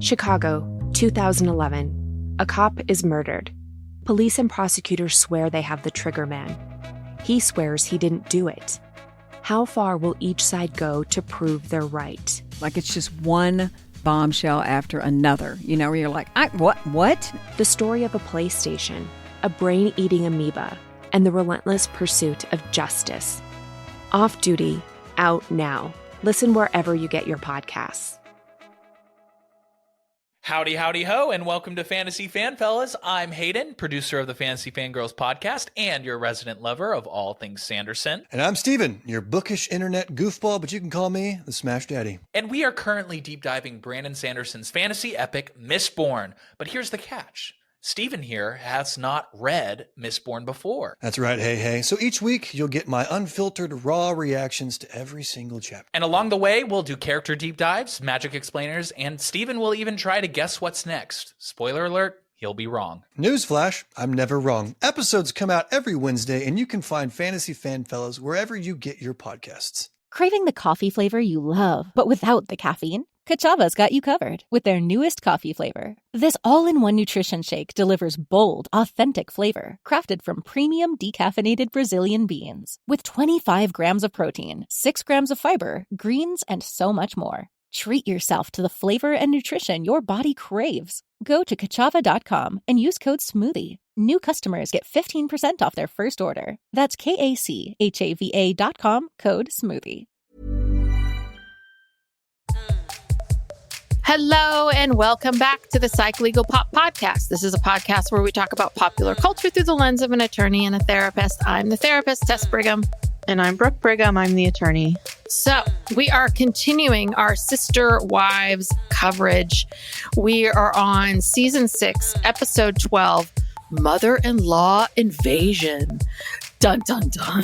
Chicago, 2011. A cop is murdered. Police and prosecutors swear they have the trigger man. He swears he didn't do it. How far will each side go to prove they're right? Like it's just one bombshell after another, where you're like, what? The story of a PlayStation, a brain-eating amoeba, and the relentless pursuit of justice. Off Duty, out now. Listen wherever you get your podcasts. Howdy, howdy, ho, and welcome to Fantasy Fan Fellas. I'm Hayden, producer of the Fantasy Fangirls podcast and your resident lover of all things Sanderson. And I'm Steven, your bookish internet goofball, but you can call me the Smash Daddy. And we are currently deep diving Brandon Sanderson's fantasy epic, Mistborn. But here's the catch. Steven here has not read Mistborn before. That's right, hey. So each week, you'll get my unfiltered, raw reactions to every single chapter. And along the way, we'll do character deep dives, magic explainers, and Steven will even try to guess what's next. Spoiler alert, he'll be wrong. Newsflash, I'm never wrong. Episodes come out every Wednesday, and you can find Fantasy Fan Fellas wherever you get your podcasts. Craving the coffee flavor you love, but without the caffeine? Kachava's got you covered with their newest coffee flavor. This all-in-one nutrition shake delivers bold, authentic flavor, crafted from premium decaffeinated Brazilian beans. With 25 grams of protein, 6 grams of fiber, greens, and so much more. Treat yourself to the flavor and nutrition your body craves. Go to kachava.com and use code SMOOTHIE. New customers get 15% off their first order. That's KACHAVA.com, code SMOOTHIE. Hello and welcome back to the Psych Legal Pop Podcast. This is a podcast where we talk about popular culture through the lens of an attorney and a therapist. I'm the therapist, Tess Brigham. And I'm Brooke Brigham. I'm the attorney. So we are continuing our Sister Wives coverage. We are on season 6, episode 12, Mother-in-Law Invasion. Dun, dun, dun.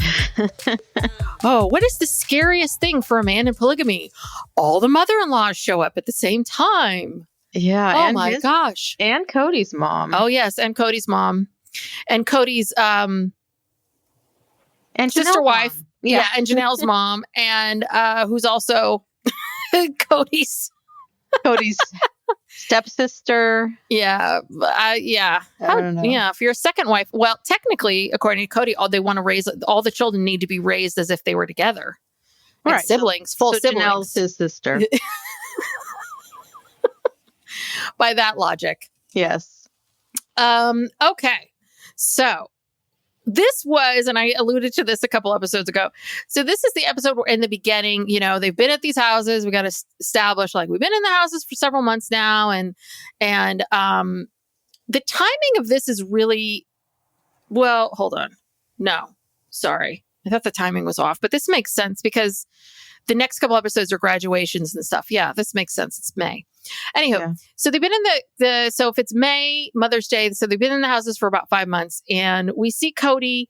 Oh, what is the scariest thing for a man in polygamy? All the mother-in-laws show up at the same time. Yeah. Oh, my gosh. And Kody's mom. Oh, yes. And Kody's mom. And Kody's and sister wife. Mom. Yeah. And Janelle's mom. And who's also Kody's stepsister. Yeah. Yeah. I don't know. Yeah. If you're a second wife, well, technically, according to Kody, they want to raise, all the children need to be raised as if they were together. Right. And siblings, full siblings. Janelle's his sister. By that logic. Yes. Okay. So this was, and I alluded to this a couple episodes ago. So this is the episode where in the beginning, they've been at these houses. We got to establish, we've been in the houses for several months now. And the timing of this is really, well, hold on. No, sorry. I thought the timing was off, but this makes sense because the next couple episodes are graduations and stuff. Yeah, this makes sense. It's May. Anywho, So they've been in so if it's May, Mother's Day, so they've been in the houses for about 5 months, and we see Kody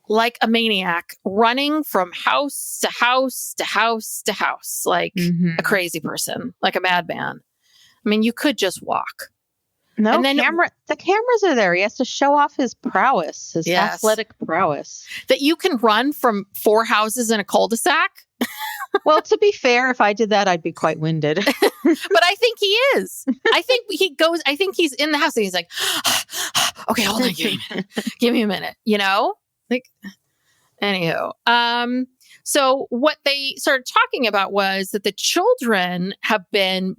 like a maniac running from house to house to house to house, like a crazy person, like a madman. I mean, you could just walk. No, and then the cameras are there. He has to show off his prowess, his athletic prowess. That you can run from 4 houses in a cul-de-sac. Well, to be fair, if I did that, I'd be quite winded. But I think he is. I think he's in the house and he's like, okay, hold on, give me a minute, anywho. So what they started talking about was that the children have been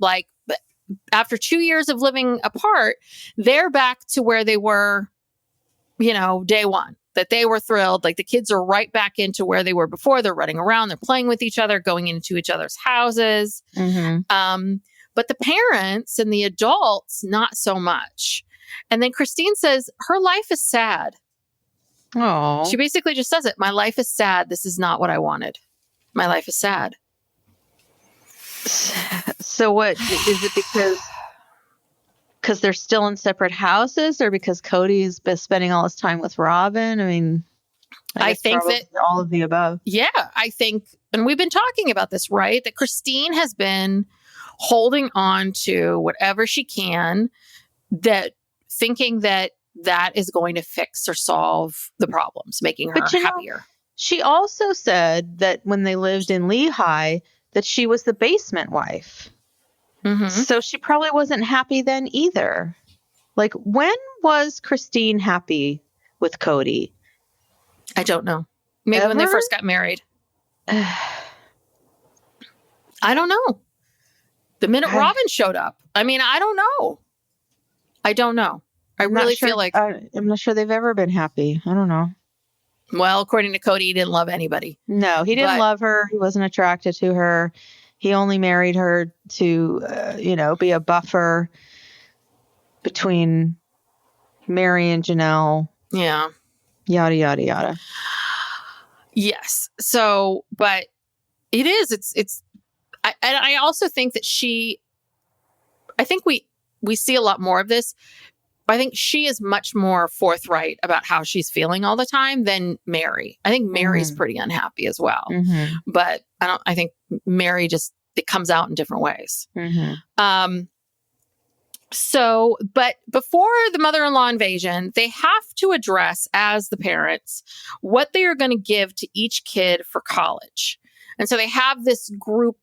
after 2 years of living apart, they're back to where they were, day one. That they were thrilled. Like the kids are right back into where they were before. They're running around. They're playing with each other, going into each other's houses. But the parents and the adults, not so much. And then Christine says her life is sad. Oh, she basically just says it. My life is sad. This is not what I wanted. My life is sad. So what is it because they're still in separate houses, or because Kody's been spending all his time with Robin? I mean, I think that all of the above. Yeah, I think, and we've been talking about this, right? That Christine has been holding on to whatever she can, that thinking that is going to fix or solve the problems, making her happier. She also said that when they lived in Lehigh, that she was the basement wife. Mhm. So she probably wasn't happy then either. Like, when was Christine happy with Kody? I don't know. Maybe when they Ever? first got married. I don't know. The minute Robin showed up. I mean, I don't know. I don't know. I really feel like, I'm not sure they've ever been happy. I don't know. well, according to Kody, he didn't love anybody. No, he didn't But- love her. He wasn't attracted to her. He only married her to, be a buffer between Mary and Janelle. Yeah. Yada, yada, yada. Yes. So, but it is, I also think that I think we see a lot more of this. I think she is much more forthright about how she's feeling all the time than Mary. I think Mary's pretty unhappy as well. Mm-hmm. But I think Mary it comes out in different ways. Mm-hmm. So, but before the mother-in-law invasion, they have to address, as the parents, what they are going to give to each kid for college. And so they have this group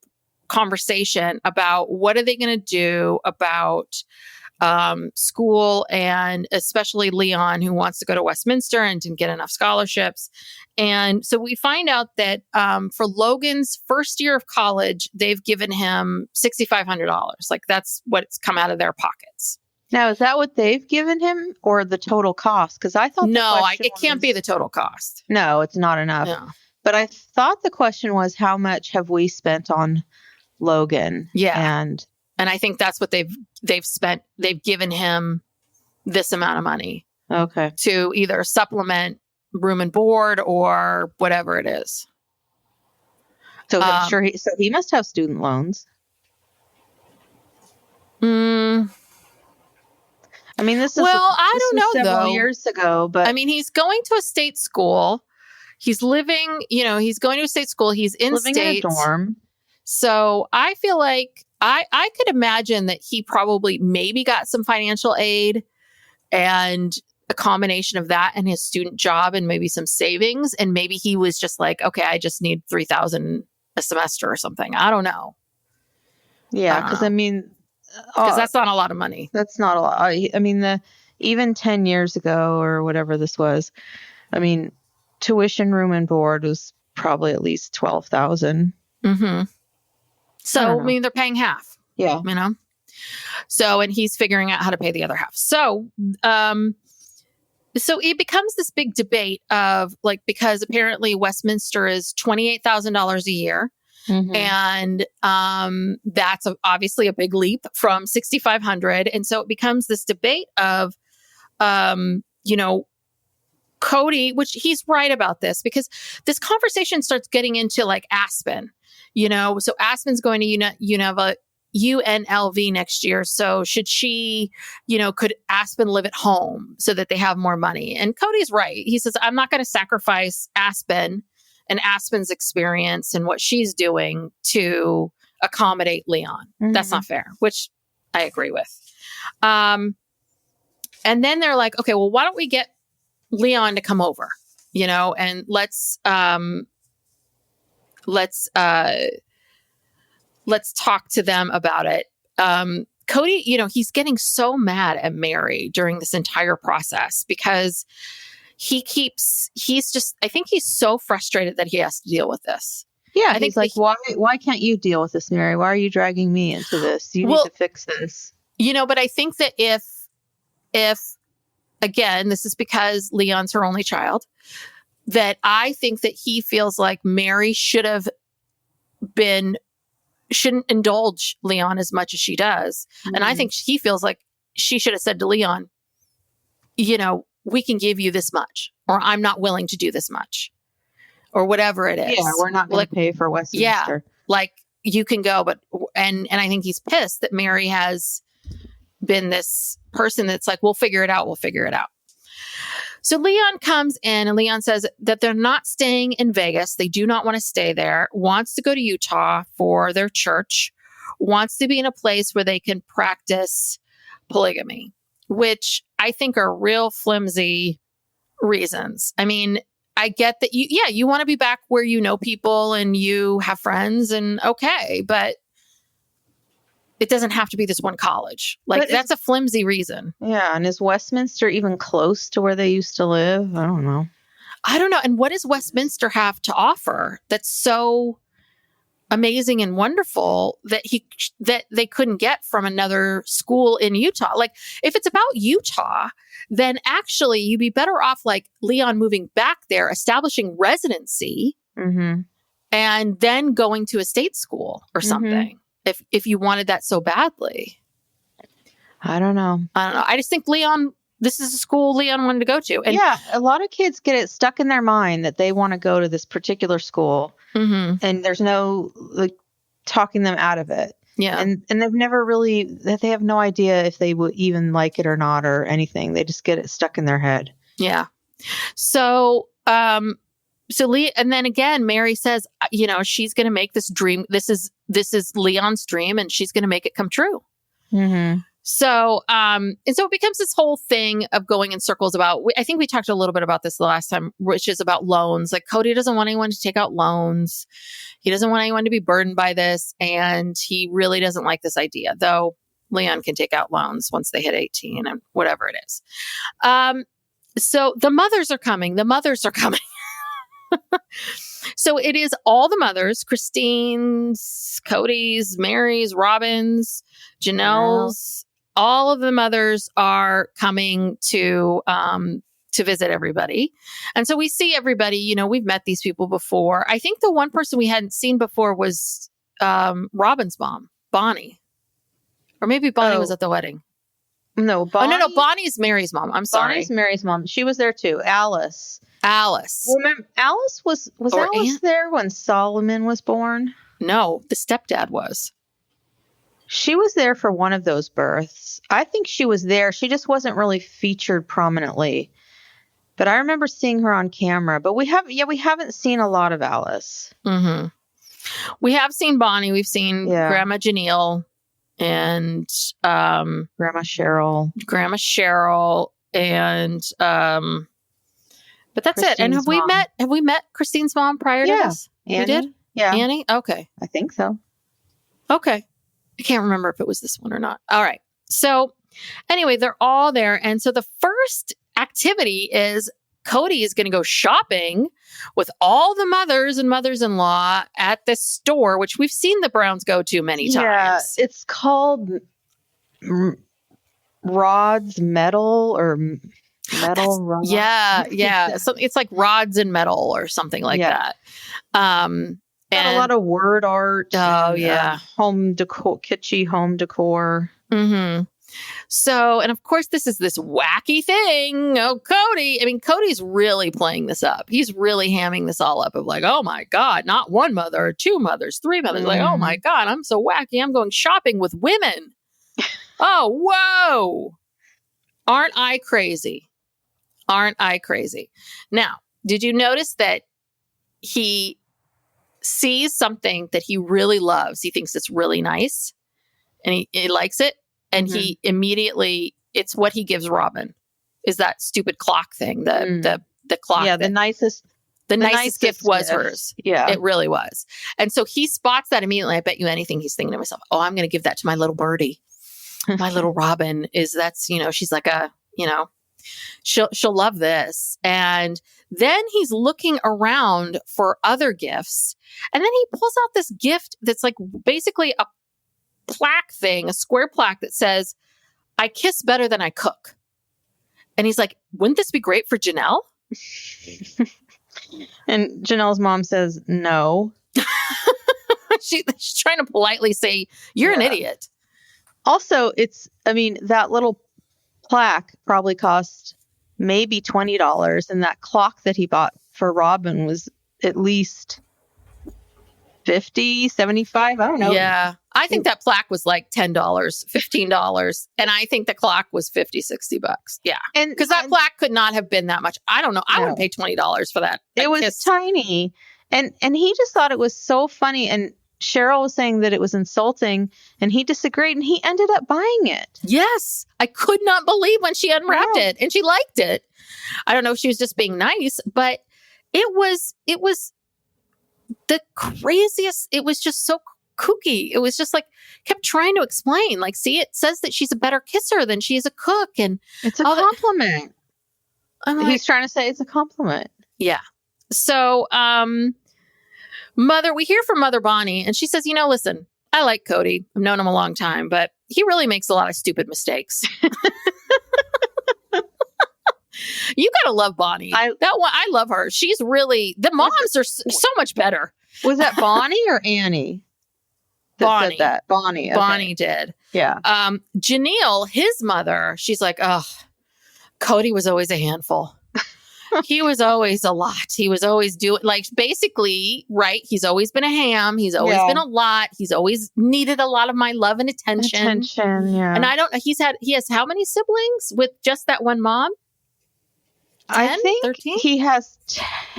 conversation about what are they going to do about school, and especially Leon, who wants to go to Westminster and didn't get enough scholarships. And so we find out that for Logan's first year of college, they've given him $6,500. Like, that's what's come out of their pockets. Now, is that what they've given him, or the total cost? Because I thought It can't be the total cost. No, it's not enough. No. But I thought the question was, how much have we spent on Logan? Yeah. And I think that's what they've spent. They've given him this amount of money okay. to either supplement room and board or whatever it is. So I'm sure he must have student loans. I mean, this is I don't know several though. years ago, but I mean, he's going to a state school. He's living, he's going to a state school. He's in living state. in a dorm. So I feel like I could imagine that he probably maybe got some financial aid and a combination of that and his student job and maybe some savings. And maybe he was just like, okay, I just need $3,000 a semester or something. I don't know. Yeah, because I mean, because that's not a lot of money. That's not a lot. I mean, even 10 years ago or whatever this was, I mean, tuition, room, and board was probably at least $12,000. Mm-hmm. So, I mean, they're paying half. Yeah. So, and he's figuring out how to pay the other half. So, so it becomes this big debate of like, because apparently Westminster is $28,000 a year. Mm-hmm. And that's obviously a big leap from 6,500. And so it becomes this debate of, Kody, which he's right about this, because this conversation starts getting into like Aspen, so Aspen's going to UNLV next year. So should she, could Aspen live at home so that they have more money? And Cody's right. He says, I'm not going to sacrifice Aspen and Aspen's experience and what she's doing to accommodate Leon. Mm-hmm. That's not fair, which I agree with. And then they're like, okay, well, why don't we get Leon to come over, and let's talk to them about it. Kody, he's getting so mad at Mary during this entire process because I think he's so frustrated that he has to deal with this. Yeah, he's like, why can't you deal with this, Mary? Why are you dragging me into this? You need to fix this. But I think that if again, this is because Leon's her only child, that I think that he feels like Mary shouldn't indulge Leon as much as she does. Mm-hmm. And I think he feels like she should have said to Leon, we can give you this much, or I'm not willing to do this much, or whatever it is. Yeah, we're not going to pay for Westminster. Yeah, like you can go, but and I think he's pissed that Mary has been this person that's like, we'll figure it out. So Leon comes in and Leon says that they're not staying in Vegas. They do not want to stay there, wants to go to Utah for their church, wants to be in a place where they can practice polygamy, which I think are real flimsy reasons. I mean, I get that you want to be back where you know people and you have friends and okay, but it doesn't have to be this one college. Like, But that's a flimsy reason. Yeah. And is Westminster even close to where they used to live? I don't know. I don't know. And what does Westminster have to offer that's so amazing and wonderful that they couldn't get from another school in Utah? Like, if it's about Utah, then actually you'd be better off like Leon moving back there, establishing residency, Mm-hmm. and then going to a state school or something. If you wanted that so badly. I don't know. I don't know. I just think this is a school Leon wanted to go to. And yeah. A lot of kids get it stuck in their mind that they want to go to this particular school, Mhm. and there's no like talking them out of it. Yeah. And they've never really, that they have no idea if they would even like it or not or anything. They just get it stuck in their head. Yeah. So, and then again, Mary says, she's going to make this dream. This is Leon's dream, and she's going to make it come true. Mm-hmm. So, and so it becomes this whole thing of going in circles about, I think we talked a little bit about this the last time, which is about loans. Like, Kody doesn't want anyone to take out loans. He doesn't want anyone to be burdened by this. And he really doesn't like this idea, though Leon can take out loans once they hit 18 and whatever it is. So the mothers are coming. So it is all the mothers, Christine's, Kody's, Mary's, Robin's, Janelle's, all of the mothers are coming to visit everybody. And so we see everybody, we've met these people before. I think the one person we hadn't seen before was Robin's mom, Bonnie. Or maybe Bonnie was at the wedding. No, Bonnie. No, Bonnie's Mary's mom. I'm sorry. Bonnie's Mary's mom. She was there too. Alice. Remember, Alice was Alice there when Solomon was born? No, the stepdad was. She was there for one of those births. I think she was there. She just wasn't really featured prominently. But I remember seeing her on camera. But we haven't seen a lot of Alice. Mm-hmm. We have seen Bonnie. We've seen Grandma Janelle and Grandma Cheryl. And but that's it. And have we met Christine's mom prior to this? Annie? We did? Yeah. Annie? Okay. I think so. Okay. I can't remember if it was this one or not. All right. So anyway, they're all there. And so the first activity is Kody is going to go shopping with all the mothers and mothers-in-law at this store, which we've seen the Browns go to many times. Yeah, it's called Rod's Metal or Metal Rod. Yeah. So it's like Rods and Metal or something like that. Got a lot of word art. Oh, yeah. Home decor, kitschy home decor. Mm-hmm. So, and of course, this is this wacky thing. Oh, Kody. I mean, Cody's really playing this up. He's really hamming this all up of like, oh my God, not one mother or two mothers, three mothers. Like, oh my God, I'm so wacky. I'm going shopping with women. Oh, whoa. Aren't I crazy? Now, did you notice that he sees something that he really loves? He thinks it's really nice and he likes it. And he immediately, it's what he gives Robin, is that stupid clock thing, the clock. Yeah, the nicest gift was hers. Yeah. It really was. And so he spots that immediately. I bet you anything he's thinking to himself, oh, I'm going to give that to my little birdie. My little Robin she's like she'll love this. And then he's looking around for other gifts. And then he pulls out this gift that's like basically a plaque thing, a square plaque that says, I kiss better than I cook. And he's like, wouldn't this be great for Janelle? And Janelle's mom says, no. She's trying to politely say, you're an idiot. Also, that little plaque probably cost maybe $20. And that clock that he bought for Robin was at least $50, $75. I don't know. Yeah. I think that plaque was like $10, $15. And I think the clock was $50-$60. Yeah. And because that plaque could not have been that much. I don't know. I wouldn't pay $20 for that. It was tiny. And he just thought it was so funny. And Cheryl was saying that it was insulting and he disagreed and he ended up buying it. Yes. I could not believe when she unwrapped it and she liked it. I don't know if she was just being nice, but it was the craziest. It was just so kooky. It was just like, kept trying to explain, like, see, it says that she's a better kisser than she is a cook. And It's a all that- compliment. I'm like, He's trying to say it's a compliment. yeah. So, we hear from Mother Bonnie, and she says, listen, I like Kody. I've known him a long time, but he really makes a lot of stupid mistakes. You gotta love Bonnie. I love her. She's really, the moms are so much better. Was that Bonnie or Annie? Bonnie. Said that? Bonnie. Okay. Bonnie did. Yeah. Janelle, his mother, she's like, oh, Kody was always a handful. He was always a lot. He was always doing, like, basically, right? He's always been a ham. He's always been a lot. He's always needed a lot of my love and attention. Yeah. And he has how many siblings with just that one mom? 10, I think 13? he has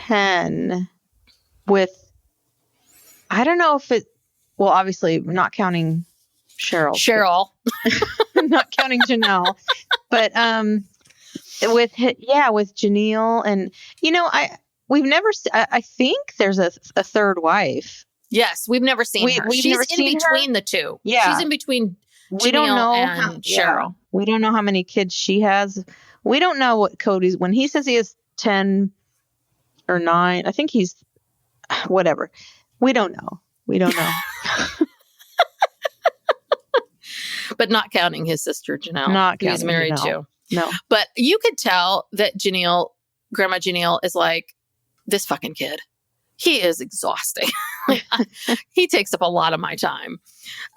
10 with, I don't know if well, obviously not counting Cheryl, not counting Janelle, but, with Janelle and, we've never, I think there's a third wife. Yes. We've never seen her. She's never in seen between the two. Yeah. She's in between We don't know and Cheryl. We don't know how many kids she has. We don't know what Kody's, when he says he has 10 or 9, I think he's whatever. We don't know. But not counting his sister, Janelle. Not who he's counting married Janelle. to. No. But you could tell that Grandma Janelle is like, this fucking kid. He is exhausting. He takes up a lot of my time.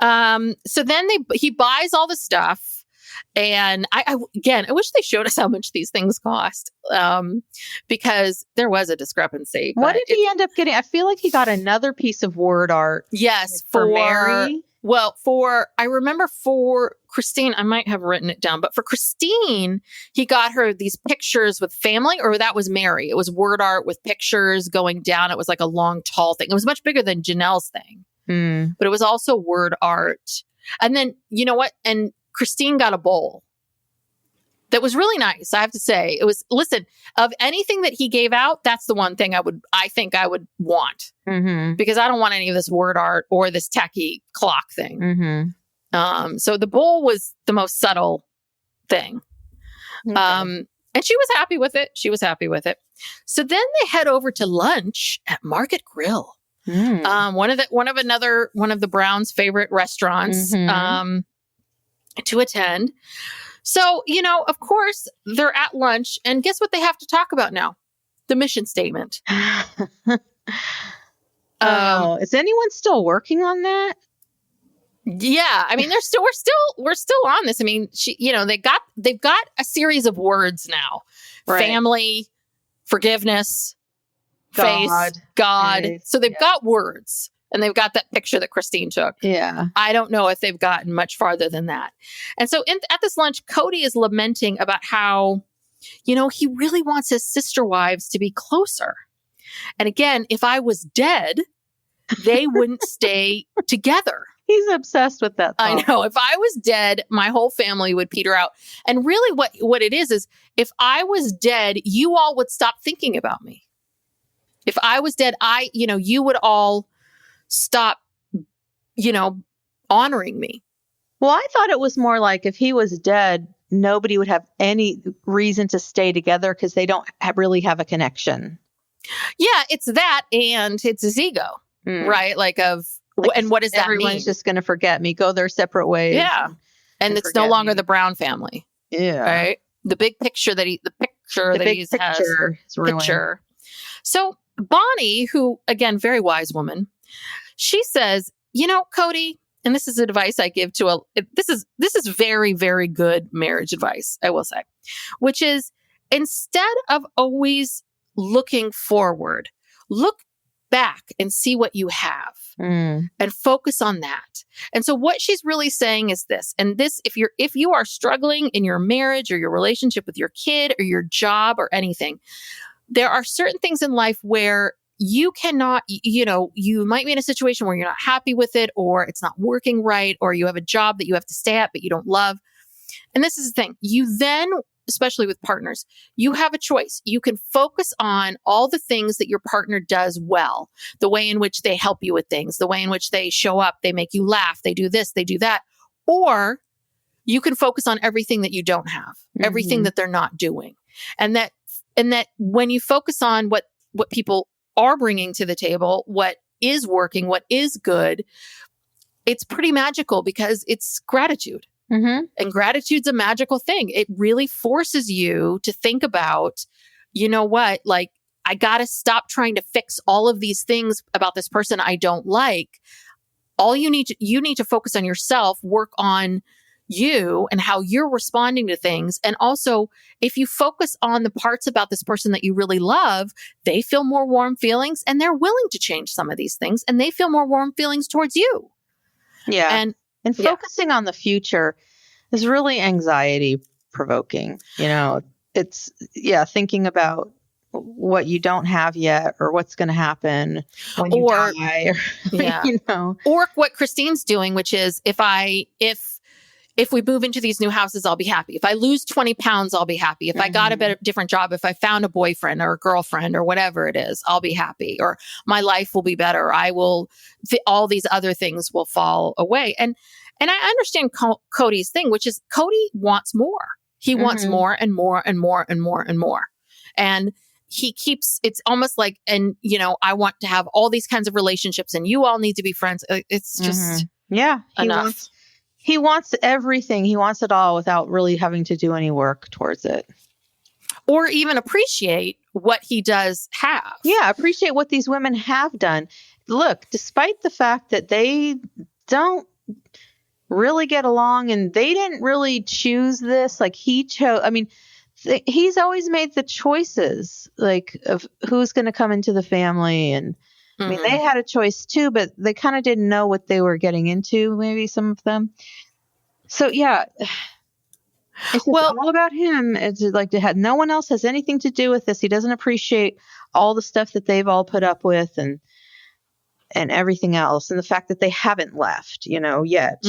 So then he buys all the stuff. And I wish they showed us how much these things cost, because there was a discrepancy. What did he end up getting? I feel like he got another piece of word art. Yes, for Mary. Well, I remember for Christine, I might have written it down, but for Christine, he got her these pictures with family, or that was Mary. It was word art with pictures going down. It was like a long, tall thing. It was much bigger than Janelle's thing, but it was also word art. And then, you know what? And Christine got a bowl that was really nice. I have to say, it was, listen, of anything that he gave out, that's the one thing I think I would want, because I don't want any of this word art or this tacky clock thing. So the bowl was the most subtle thing. Okay. And she was happy with it. So then they head over to lunch at Market Grill. One of the Browns' favorite restaurants, to attend. So, of course, they're at lunch, and guess what they have to talk about now? The mission statement. Is anyone still working on that? Yeah, I mean, we're still on this. I mean, they've got a series of words now: Right. family, forgiveness, faith, God. Faith, So they've got words. And they've got that picture that Christine took. Yeah. I don't know if they've gotten much farther than that. And so at this lunch, Kody is lamenting about how, he really wants his sister wives to be closer. And again, if I was dead, they wouldn't stay together. He's obsessed with that thought. I know. If I was dead, my whole family would peter out. And really what it is if I was dead, you all would stop thinking about me. If I was dead, you would all stop, honoring me. Well, I thought it was more like if he was dead, nobody would have any reason to stay together because they don't really have a connection. Yeah, it's that, and it's his ego, right? And what does that mean? Everyone's just going to forget me, go their separate ways. Yeah, and it's no longer the Brown family. Yeah, right. The big picture that he has. Picture. So Bonnie, who again, very wise woman. She says, Kody, and this is advice I give this is very, very good marriage advice, I will say, which is instead of always looking forward, look back and see what you have and focus on that. And so what she's really saying is this, and this, if you are struggling in your marriage or your relationship with your kid or your job or anything, there are certain things in life where you cannot, you might be in a situation where you're not happy with it, or it's not working right, or you have a job that you have to stay at, but you don't love. And this is the thing. You then especially with partners, you have a choice. You can focus on all the things that your partner does well, the way in which they help you with things, the way in which they show up, they make you laugh, they do this, they do that. Or you can focus on everything that you don't have, everything that they're not doing. And that when you focus on what people are bringing to the table, what is working, what is good, it's pretty magical because it's gratitude. And gratitude's a magical thing. It really forces you to think about, you know what, like, I got to stop trying to fix all of these things about this person I don't like. All you need to focus on yourself, work on you and how you're responding to things. And also, if you focus on the parts about this person that you really love, they feel more warm feelings and they're willing to change some of these things and they feel more warm feelings towards you. Yeah. And focusing on the future is really anxiety provoking. You know, it's, thinking about what you don't have yet or what's going to happen when you die. Or what Christine's doing, which is if we move into these new houses, I'll be happy. If I lose 20 pounds, I'll be happy. If I got a different job, if I found a boyfriend or a girlfriend or whatever it is, I'll be happy. Or my life will be better. All these other things will fall away. And I understand Kody's thing, which is Kody wants more. He wants more and more and more and more and more. And it's almost like, I want to have all these kinds of relationships and you all need to be friends. It's just enough. He wants everything. He wants it all without really having to do any work towards it. Or even appreciate what he does have. Yeah, appreciate what these women have done. Look, despite the fact that they don't really get along and they didn't really choose this, like he chose, he's always made the choices, like, of who's going to come into the family. And they had a choice too, but they kind of didn't know what they were getting into, maybe some of them. So, yeah, it's all about him. It's like no one else has anything to do with this. He doesn't appreciate all the stuff that they've all put up with and everything else. And the fact that they haven't left, yet.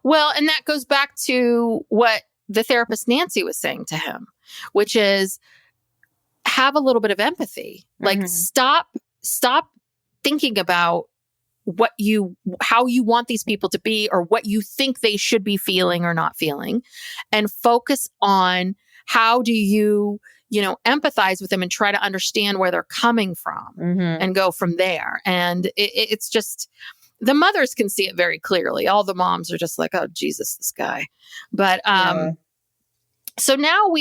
Well, and that goes back to what the therapist Nancy was saying to him, which is have a little bit of empathy. Like stop thinking about how you want these people to be or what you think they should be feeling or not feeling, and focus on how do you, empathize with them and try to understand where they're coming from and go from there. And it's just, the mothers can see it very clearly. All the moms are just like, oh, Jesus, this guy. But, so now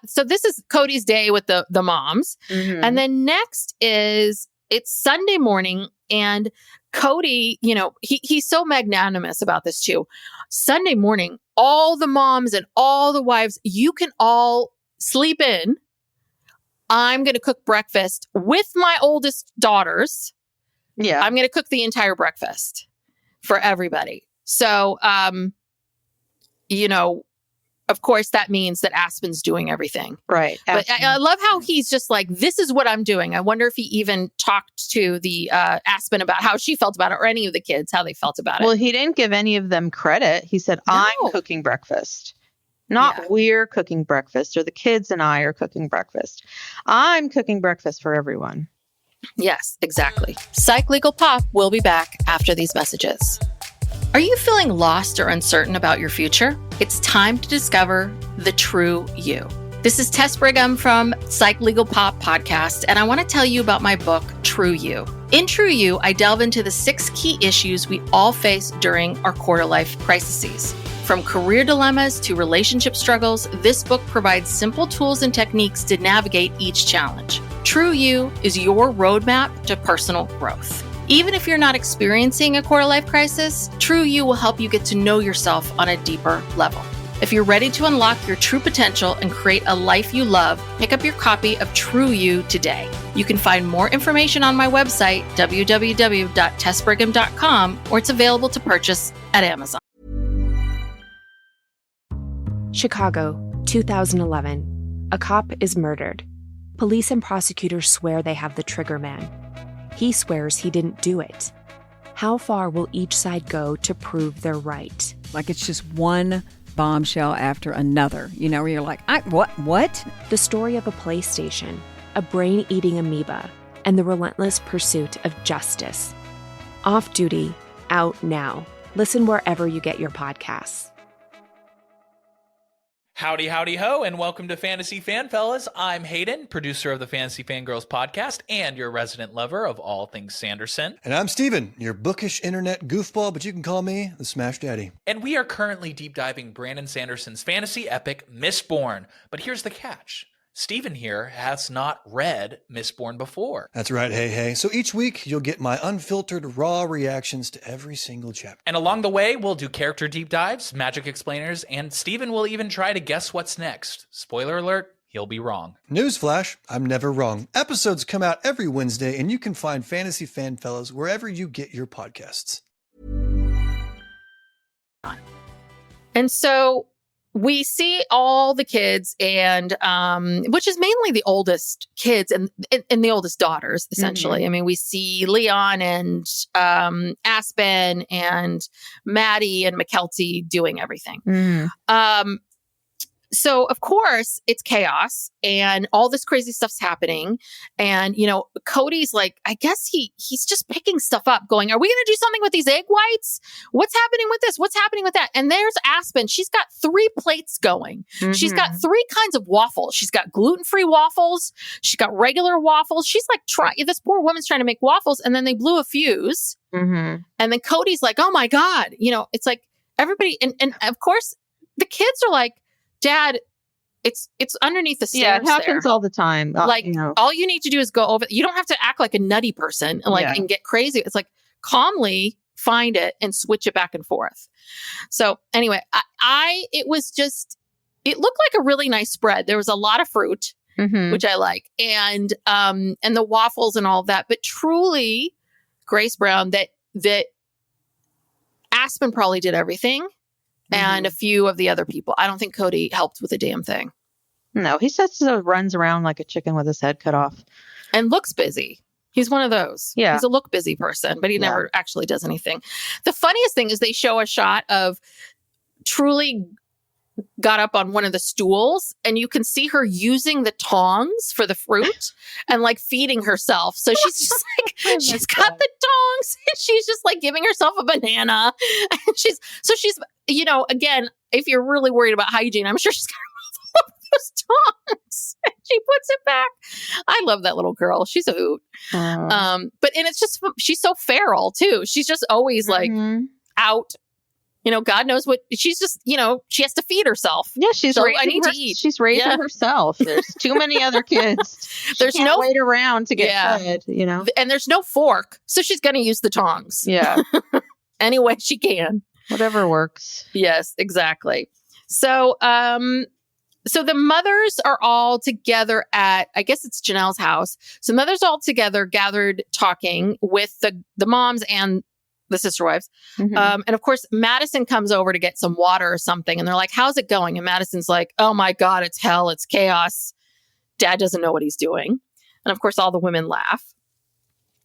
so this is Kody's day with the moms. And then next it's Sunday morning, and Kody, he's so magnanimous about this too. Sunday morning, all the moms and all the wives, you can all sleep in. I'm going to cook breakfast with my oldest daughters. Yeah. I'm going to cook the entire breakfast for everybody. So, of course, that means that Aspen's doing everything. Right. But I love how he's just like, this is what I'm doing. I wonder if he even talked to the Aspen about how she felt about it, or any of the kids, how they felt about it. Well, he didn't give any of them credit. He said, I'm cooking breakfast. Not we're cooking breakfast, or the kids and I are cooking breakfast. I'm cooking breakfast for everyone. Yes, exactly. Psych Legal Pop will be back after these messages. Are you feeling lost or uncertain about your future? It's time to discover the true you. This is Tess Brigham from Psych Legal Pop podcast, and I want to tell you about my book, True You. In True You, I delve into the 6 key issues we all face during our quarter-life crises. From career dilemmas to relationship struggles, this book provides simple tools and techniques to navigate each challenge. True You is your roadmap to personal growth. Even if you're not experiencing a quarter-life crisis, True You will help you get to know yourself on a deeper level. If you're ready to unlock your true potential and create a life you love, pick up your copy of True You today. You can find more information on my website, www.tessbrigham.com, or it's available to purchase at Amazon. Chicago, 2011. A cop is murdered. Police and prosecutors swear they have the trigger man. He swears he didn't do it. How far will each side go to prove they're right? Like it's just one bombshell after another, you know, where you're like, what? The story of a PlayStation, a brain-eating amoeba, and the relentless pursuit of justice. Off Duty, out now. Listen wherever you get your podcasts. Howdy, howdy, ho, and welcome to Fantasy Fan Fellas. I'm Hayden, producer of the Fantasy Fangirls podcast and your resident lover of all things Sanderson. And I'm Steven, your bookish internet goofball, but you can call me the Smash Daddy. And we are currently deep diving Brandon Sanderson's fantasy epic, Mistborn. But here's the catch. Steven here has not read Mistborn before. That's right, hey. So each week, you'll get my unfiltered, raw reactions to every single chapter. And along the way, we'll do character deep dives, magic explainers, and Steven will even try to guess what's next. Spoiler alert, he'll be wrong. Newsflash, I'm never wrong. Episodes come out every Wednesday, and you can find Fantasy Fan Fellas wherever you get your podcasts. And so we see all the kids and which is mainly the oldest kids and the oldest daughters, essentially. I mean, we see Leon and Aspen and Maddie and McKelty doing everything. So, of course, it's chaos and all this crazy stuff's happening. And, you know, Kody's like, I guess he's just picking stuff up going, are we going to do something with these egg whites? What's happening with this? What's happening with that? And there's Aspen. She's got 3 plates going. She's got 3 kinds of waffles. She's got gluten-free waffles. She's got regular waffles. She's like, this poor woman's trying to make waffles. And then they blew a fuse. And then Kody's like, oh my God, you know, it's like everybody. And of course, the kids are like, Dad, it's underneath the stairs. Yeah, it happens all the time. Like, you know. all you need to do is go over. You don't have to act like a nutty person and get crazy. It's like calmly find it and switch it back and forth. So anyway, it looked like a really nice spread. There was a lot of fruit, which I like, and the waffles and all of that. But truly, Grace Brown, that Aspen probably did everything. And a few of the other people. I don't think Kody helped with a damn thing. No, he runs around like a chicken with his head cut off. And looks busy. He's one of those. Yeah. He's a look busy person, but he never actually does anything. The funniest thing is they show a shot of Truly got up on one of the stools and you can see her using the tongs for the fruit and like feeding herself. So she's just like, she's got the tongs and she's just like giving herself a banana. And she's, you know, again, if you're really worried about hygiene, I'm sure she's got all of those tongs. And she puts it back. I love that little girl. She's a hoot. And it's just, she's so feral too. She's just always like out. You know, God knows what she's just, you know, she has to feed herself. Yeah, she's so raising I need to eat. She's raising herself. There's too many other kids. There's no wait around to get fed, you know. And there's no fork. So she's going to use the tongs. Yeah. Any way she can. Whatever works. Yes, exactly. So so the mothers are all together at, I guess it's Janelle's house. So mothers all together gathered talking with the moms and the sister wives. And of course, Madison comes over to get some water or something. And they're like, how's it going? And Madison's like, oh my God, it's hell. It's chaos. Dad doesn't know what he's doing. And of course, all the women laugh.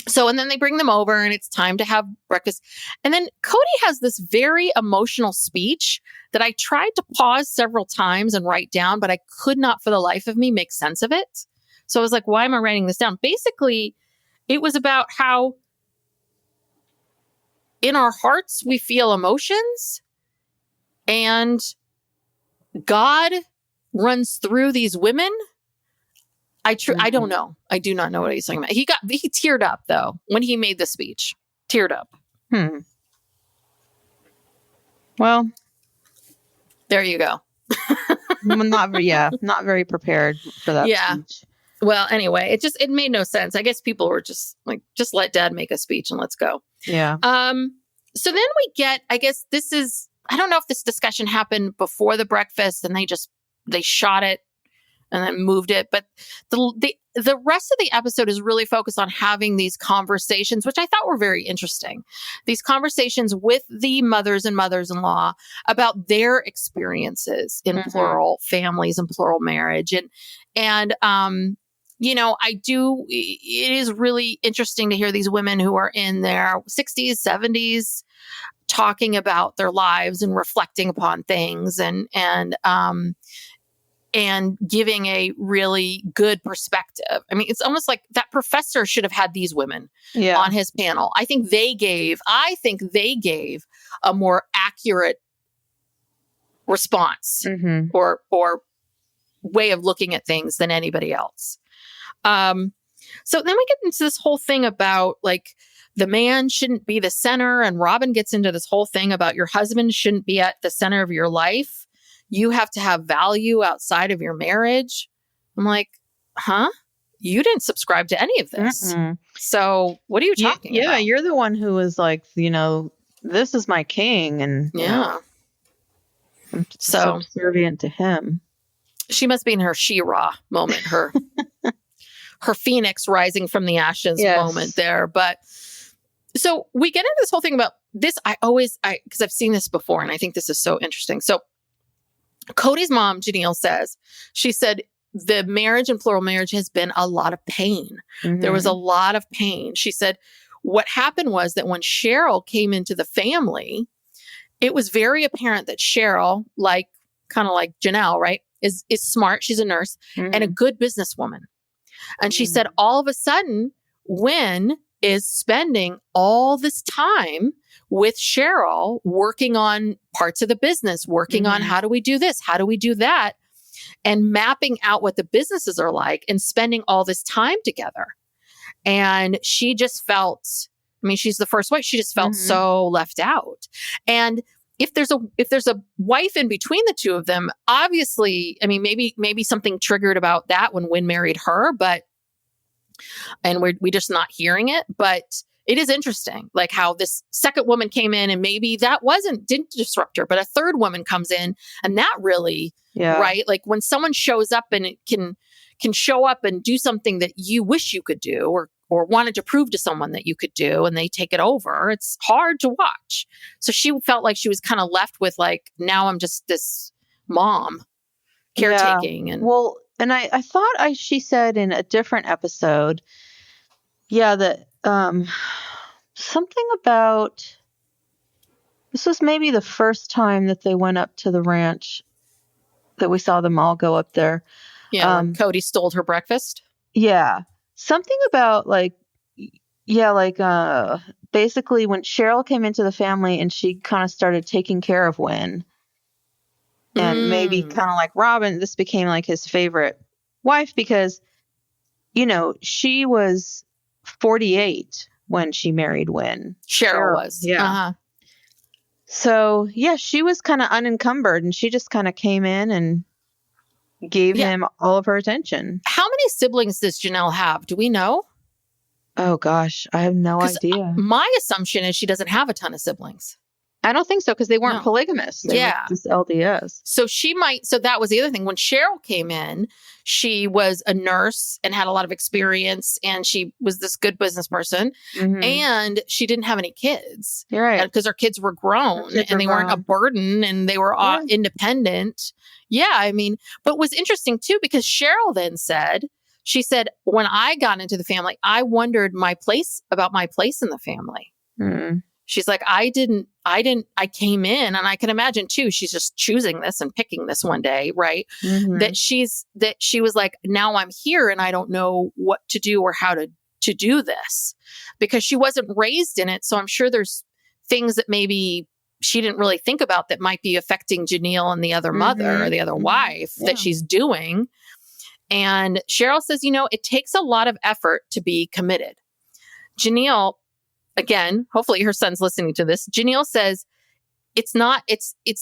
So, and then they bring them over and it's time to have breakfast. And then Kody has this very emotional speech that I tried to pause several times and write down, but I could not for the life of me make sense of it. So I was like, why am I writing this down? Basically, it was about how in our hearts, we feel emotions and God runs through these women. I don't know. I do not know what he's talking about. He teared up though when he made the speech. Teared up. Well, there you go. not very prepared for that speech. Well, anyway, it made no sense. I guess people were just like, just let Dad make a speech and let's go. Yeah. So then we get, I guess I don't know if this discussion happened before the breakfast and they shot it and then moved it. But the rest of the episode is really focused on having these conversations, which I thought were very interesting. These conversations with the mothers and mothers-in-law about their experiences in plural families and plural marriage. And you know, it is really interesting to hear these women who are in their 60s, 70s talking about their lives and reflecting upon things and giving a really good perspective. I mean, it's almost like that professor should have had these women on his panel. I think they gave a more accurate response or way of looking at things than anybody else. So then we get into this whole thing about like the man shouldn't be the center, and Robin gets into this whole thing about your husband shouldn't be at the center of your life. You have to have value outside of your marriage. I'm like, huh? You didn't subscribe to any of this. So what are you talking about? Yeah, you're the one who was like, this is my king, and I'm so subservient to him. She must be in her She-Ra moment, her phoenix rising from the ashes moment there. But so we get into this whole thing about this. Because I've seen this before, and I think this is so interesting. So Kody's mom, Janelle, she said, the marriage and plural marriage has been a lot of pain. There was a lot of pain. She said, what happened was that when Cheryl came into the family, it was very apparent that Cheryl, kind of like Janelle, right, is smart. She's a nurse and a good businesswoman. And she said, all of a sudden, Wynn is spending all this time with Cheryl working on parts of the business, working on how do we do this? How do we do that? And mapping out what the businesses are like and spending all this time together. And she just felt, she's the first wife. She just felt so left out. And if there's a wife in between the two of them, obviously, maybe something triggered about that when Wynn married her, and we're just not hearing it. But it is interesting, like how this second woman came in and maybe that didn't disrupt her, but a third woman comes in and that really, right? Like when someone shows up and it can show up and do something that you wish you could do or wanted to prove to someone that you could do and they take it over, it's hard to watch. So she felt like she was kind of left with like, now I'm just this mom caretaking. And well, and I thought she said in a different episode, that something about, this was maybe the first time that they went up to the ranch that we saw them all go up there. Yeah, when Kody stole her breakfast. Yeah. Something about basically when Cheryl came into the family and she kind of started taking care of Wynn. And maybe kind of like Robin, this became like his favorite wife because, she was 48 when she married Wynn. Cheryl was. Yeah. So, she was kind of unencumbered and she just kind of came in and gave him all of her attention. How many siblings does Janelle have? Do we know? Oh, gosh. I have no idea. My assumption is she doesn't have a ton of siblings. I don't think so because they weren't polygamous. They were just LDS. So so that was the other thing. When Cheryl came in, she was a nurse and had a lot of experience and she was this good business person and she didn't have any kids. You're right. Because her kids were grown and they weren't a burden and they were independent. Yeah. But it was interesting too, because Cheryl then she said, when I got into the family, I wondered about my place in the family. She's like, I came in and I can imagine too, she's just choosing this and picking this one day, right? That she was like, now I'm here and I don't know what to do or how to do this because she wasn't raised in it. So I'm sure there's things that maybe she didn't really think about that might be affecting Janelle and the other mother or the other wife that she's doing. And Cheryl says, it takes a lot of effort to be committed. Janelle, again, hopefully her son's listening to this. Janelle says, it's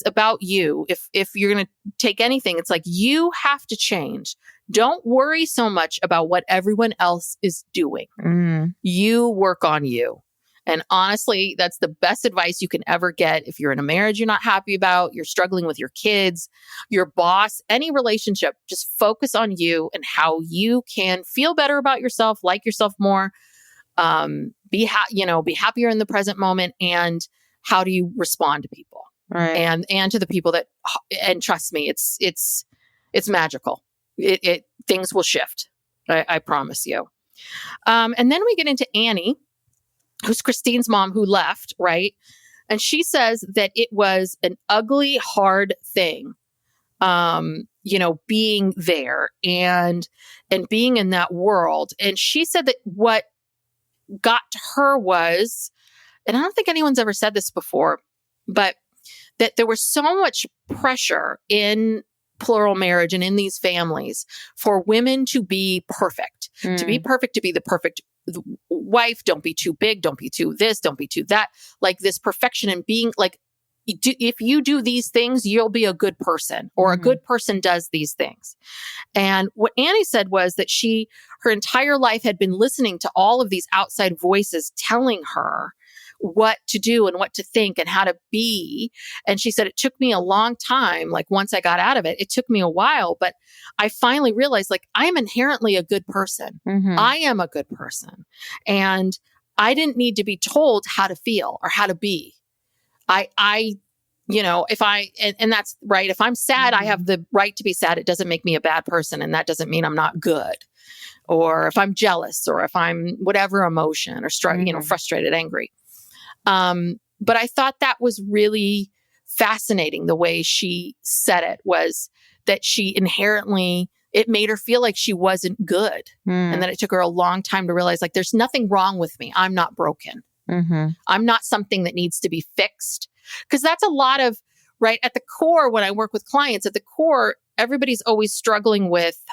about you. If you're going to take anything, it's like you have to change. Don't worry so much about what everyone else is doing. You work on you. And honestly, that's the best advice you can ever get. If you're in a marriage you're not happy about, you're struggling with your kids, your boss, any relationship, just focus on you and how you can feel better about yourself, like yourself more, be happier in the present moment, and how do you respond to people, right? And to the people and trust me, it's magical. It things will shift. I promise you. And then we get into Annie, who's Christine's mom, who left, right? And she says that it was an ugly, hard thing, being there and being in that world. And she said that what got to her was, and I don't think anyone's ever said this before, but that there was so much pressure in plural marriage and in these families for women to be perfect, to be the perfect wife. Don't be too big. Don't be too this. Don't be too that. Like this perfection and being like, if you do these things, you'll be a good person, or a good person does these things. And what Annie said was that her entire life had been listening to all of these outside voices telling her what to do and what to think and how to be. And she said, it took me a long time. Like once I got out of it, it took me a while, but I finally realized like I am inherently a good person. I am a good person. And I didn't need to be told how to feel or how to be. And that's right. If I'm sad, I have the right to be sad. It doesn't make me a bad person. And that doesn't mean I'm not good. Or if I'm jealous, or if I'm whatever emotion or frustrated, angry. But I thought that was really fascinating. The way she said it was that she inherently, it made her feel like she wasn't good. And that it took her a long time to realize like, there's nothing wrong with me. I'm not broken. I'm not something that needs to be fixed. Because that's a lot of, right, at the core, when I work with clients, at the core, everybody's always struggling with,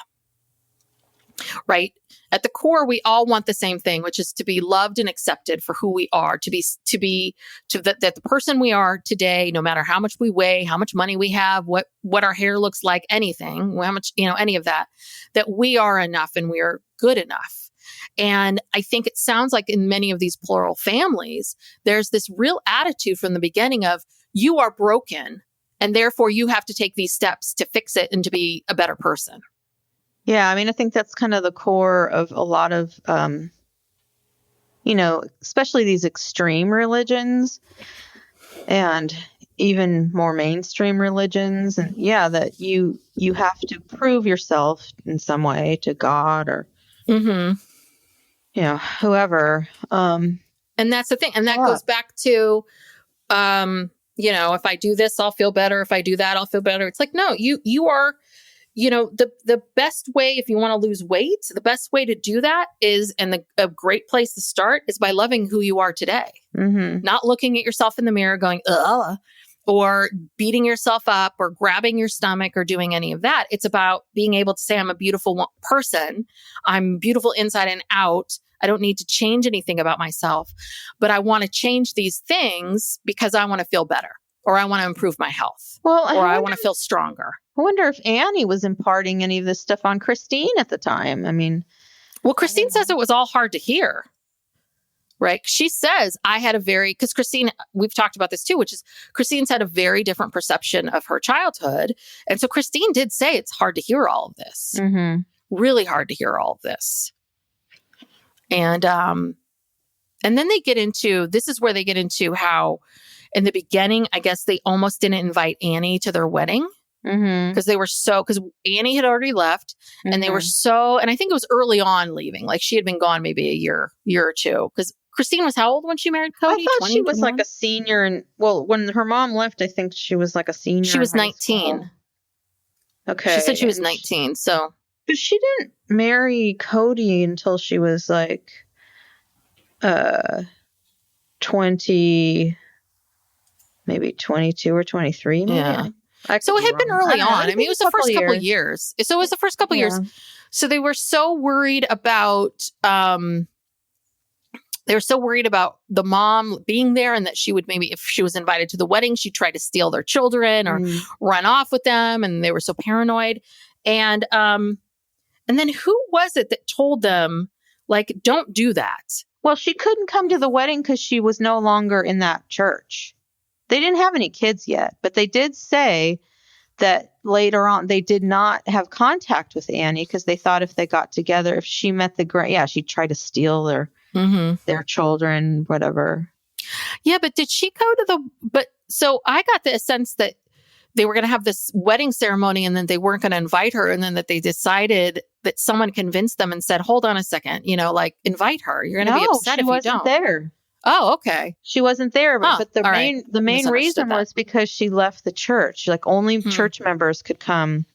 right? At the core, we all want the same thing, which is to be loved and accepted for who we are, that the person we are today, no matter how much we weigh, how much money we have, what our hair looks like, anything, how much, any of that we are enough and we are good enough. And I think it sounds like in many of these plural families, there's this real attitude from the beginning of you are broken and therefore you have to take these steps to fix it and to be a better person. Yeah. I mean, I think that's kind of the core of a lot of, especially these extreme religions and even more mainstream religions. And that you have to prove yourself in some way to God or, whoever. And that's the thing. And that goes back to, if I do this, I'll feel better. If I do that, I'll feel better. It's like, no, you are, the best way, if you want to lose weight, the best way to do that is, and a great place to start is by loving who you are today. Not looking at yourself in the mirror going, ugh, or beating yourself up or grabbing your stomach or doing any of that. It's about being able to say, I'm a beautiful person. I'm beautiful inside and out. I don't need to change anything about myself, but I want to change these things because I want to feel better, or I want to improve my health, or I want to feel stronger. I wonder if Annie was imparting any of this stuff on Christine at the time. I mean, well, Christine says it was all hard to hear. Right. She says because Christine, we've talked about this too, which is Christine's had a very different perception of her childhood. And so Christine did say it's hard to hear all of this, really hard to hear all of this. And then this is where they get into how in the beginning, I guess they almost didn't invite Annie to their wedding because because Annie had already left and they were and I think it was early on leaving, like she had been gone maybe a year or two, because Christine was how old when she married Kody? I thought she was like a senior. And when her mom left, I think she was like a senior. She was 19. Okay. She said she was 19. So. But she didn't marry Kody until she was like 20, maybe 22 or 23. Maybe. Yeah. So it had been early on. I mean, it was the first couple of years. So it was the first couple of years. So they were so worried about the mom being there, and that she would maybe, if she was invited to the wedding, she'd try to steal their children or run off with them. And they were so paranoid. And then who was it that told them, like, don't do that? Well, she couldn't come to the wedding because she was no longer in that church. They didn't have any kids yet, but they did say that later on they did not have contact with Annie because they thought if they got together, if she met she'd try to steal their children, whatever. Yeah, but did she go to so I got the sense that they were going to have this wedding ceremony and then they weren't going to invite her. And then that they decided that someone convinced them and said, hold on a second, invite her. You're going to be upset if you don't. There. Oh, okay. She wasn't there, Huh, but the all right. main Misunderstood reason that. was because she left the church. Like only church members could come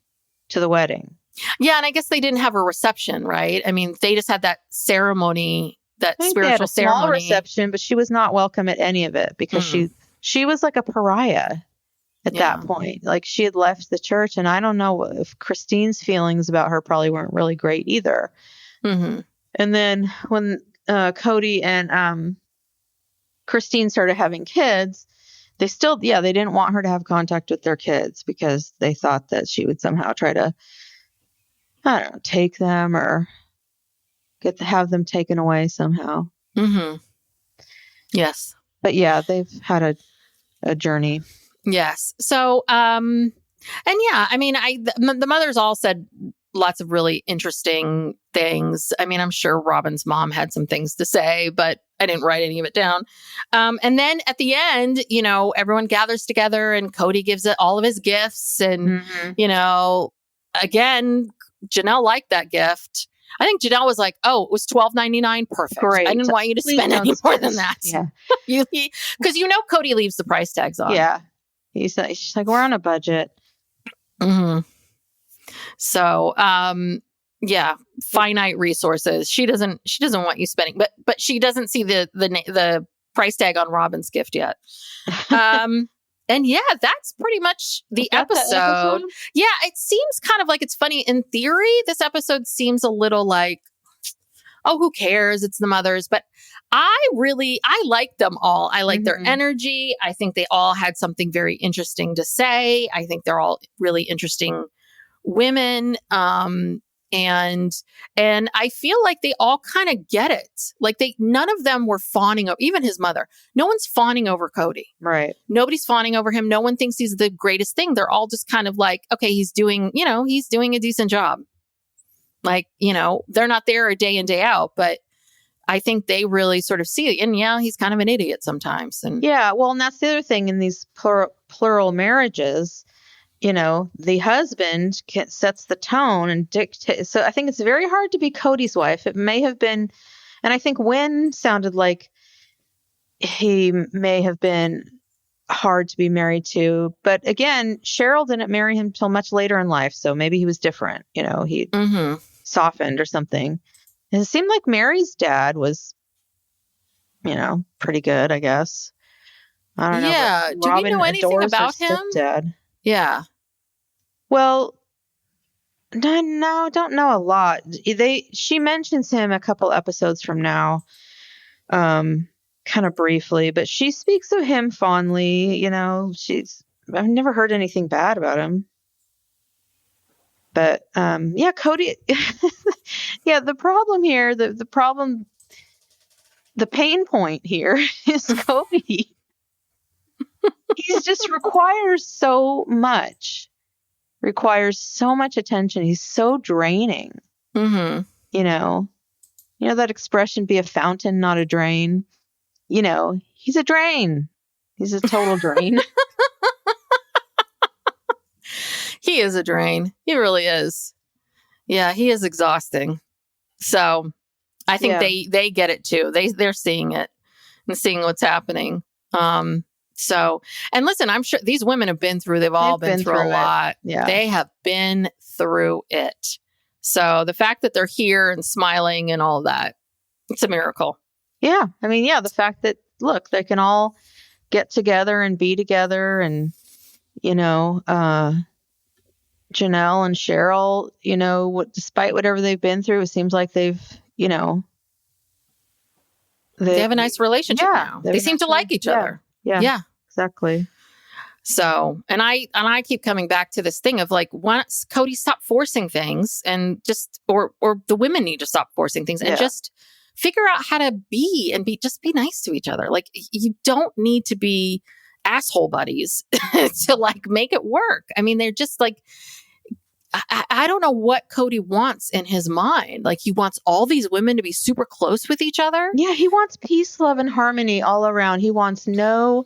to the wedding. Yeah, and I guess they didn't have a reception, right? I mean, they just had that ceremony, that I think they had spiritual a small ceremony. reception, but she was not welcome at any of it because she was like a pariah at that point. Like she had left the church, and I don't know if Christine's feelings about her probably weren't really great either. Mm-hmm. And then when Kody and Christine started having kids, they didn't want her to have contact with their kids because they thought that she would somehow try to, I don't know, take them or have them taken away somehow. Mm-hmm. Yes. But yeah, they've had a journey. Yes. So, and yeah, I mean, the mothers all said lots of really interesting things. I mean, I'm sure Robin's mom had some things to say, but I didn't write any of it down. And then at the end, you know, everyone gathers together and Kody gives it all of his gifts. And, you know, again, Janelle liked that gift. I think Janelle was like, "Oh, it was $12.99. Perfect. Great. I didn't want you to spend any more than that." Yeah, because you know Kody leaves the price tags on. Yeah, she's like, we're on a budget. Mm-hmm. So, yeah, finite resources. She doesn't want you spending, but she doesn't see the price tag on Robin's gift yet. And yeah, that's pretty much the episode. Yeah, it seems kind of like it's funny. In theory, this episode seems a little like, oh, who cares? It's the mothers. But I like them all. I like their energy. I think they all had something very interesting to say. I think they're all really interesting women. And I feel like they all kind of get it. Like none of them were fawning over, even his mother. No one's fawning over Kody. Right. Nobody's fawning over him. No one thinks he's the greatest thing. They're all just kind of like, okay, he's doing a decent job. Like, you know, they're not there a day in, day out, but I think they really sort of see it. And yeah, he's kind of an idiot sometimes. And yeah, well, and that's the other thing in these plural marriages. You know, the husband sets the tone and dictates. So I think it's very hard to be Kody's wife. It may have been, and I think Wynn sounded like he may have been hard to be married to. But again, Cheryl didn't marry him till much later in life. So maybe he was different. You know, he softened or something. And it seemed like Mary's dad was, you know, pretty good, I guess. I don't know. Yeah. Do we know anything about him? Stepdad. Yeah. Well, no, don't know a lot. She mentions him a couple episodes from now, kind of briefly, but she speaks of him fondly. You know, I've never heard anything bad about him. But yeah, Kody. Yeah, the problem here, the pain point here is Kody. He just requires so much attention. He's so draining. You know that expression, be a fountain, not a drain. You know, he's a drain. He's a total drain. He is a drain. He really is. Yeah, he is exhausting. So I think they get it too. They're seeing it and seeing what's happening. So, and listen, I'm sure these women have been through, they've all been through a lot. Yeah. They have been through it. So the fact that they're here and smiling and all that, it's a miracle. Yeah. I mean, yeah, the fact that, look, they can all get together and be together and, you know, Janelle and Cheryl, you know, despite whatever they've been through, it seems like they've, you know, they have a nice relationship now. They seem to like each other. Yeah, exactly. So, and I keep coming back to this thing of like, once Kody stop forcing things and just, or the women need to stop forcing things and just figure out how to be nice to each other. Like, you don't need to be asshole buddies to like make it work. I mean, they're just like, I don't know what Kody wants in his mind. Like, he wants all these women to be super close with each other. Yeah, he wants peace, love, and harmony all around. He wants no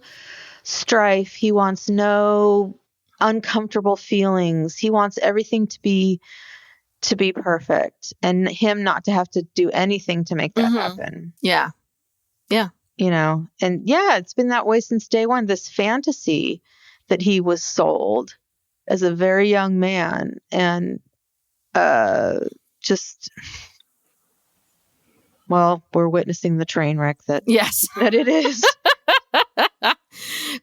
strife. He wants no uncomfortable feelings. He wants everything to be perfect and him not to have to do anything to make that happen. Yeah. Yeah. and yeah, it's been that way since day one. This fantasy that he was sold as a very young man, and just, well, we're witnessing the train wreck that Yes. that it is.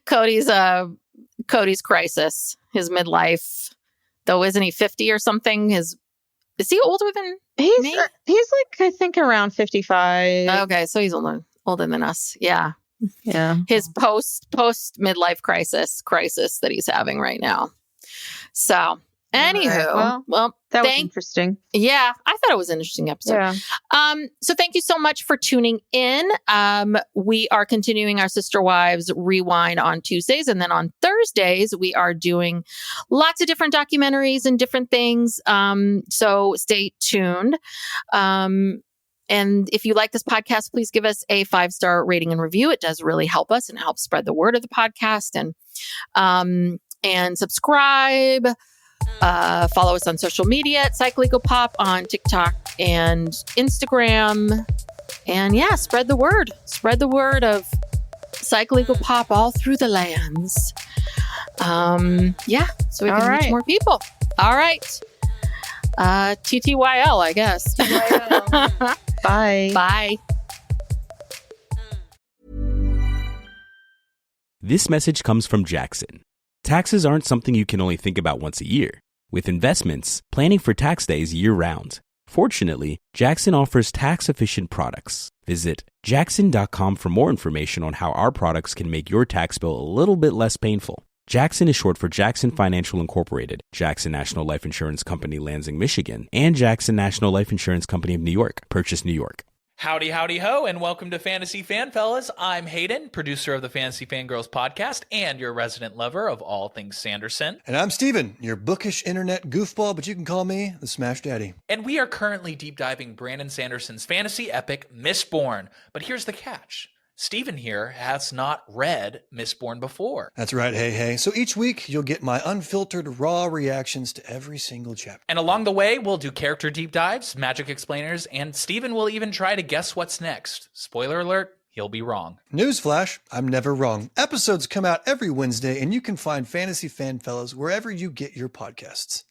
Cody's crisis, his midlife. Though, isn't he 50 or something? Is he older than He's me? he's like, I think, around 55. Okay, so he's older than us. Yeah. Yeah. His post midlife crisis that he's having right now. So, anywho, Right, well, that was interesting. Yeah, I thought it was an interesting episode. Yeah. So thank you so much for tuning in. We are continuing our Sister Wives Rewind on Tuesdays, and then on Thursdays we are doing lots of different documentaries and different things. So stay tuned. And if you like this podcast, please give us a 5-star rating and review. It does really help us and help spread the word of the podcast. And subscribe. Follow us on social media at PsychLegalPop on TikTok and Instagram. And yeah, spread the word. Spread the word of PsychLegalPop all through the lands. Yeah, so we can reach more people. All right. TTYL, I guess. Bye. Bye. This message comes from Jackson. Taxes aren't something you can only think about once a year. With investments, planning for tax day is year-round. Fortunately, Jackson offers tax-efficient products. Visit jackson.com for more information on how our products can make your tax bill a little bit less painful. Jackson is short for Jackson Financial Incorporated, Jackson National Life Insurance Company, Lansing, Michigan, and Jackson National Life Insurance Company of New York, Purchase, New York. Howdy, howdy, ho, and welcome to Fantasy Fan Fellas. I'm Hayden, producer of the Fantasy Fangirls podcast and your resident lover of all things Sanderson. And I'm Steven, your bookish internet goofball, but you can call me the Smash Daddy. And we are currently deep diving Brandon Sanderson's fantasy epic, Mistborn. But here's the catch. Steven here has not read Mistborn before. That's right, hey. So each week, you'll get my unfiltered, raw reactions to every single chapter. And along the way, we'll do character deep dives, magic explainers, and Steven will even try to guess what's next. Spoiler alert, he'll be wrong. Newsflash, I'm never wrong. Episodes come out every Wednesday, and you can find Fantasy Fan Fellas wherever you get your podcasts.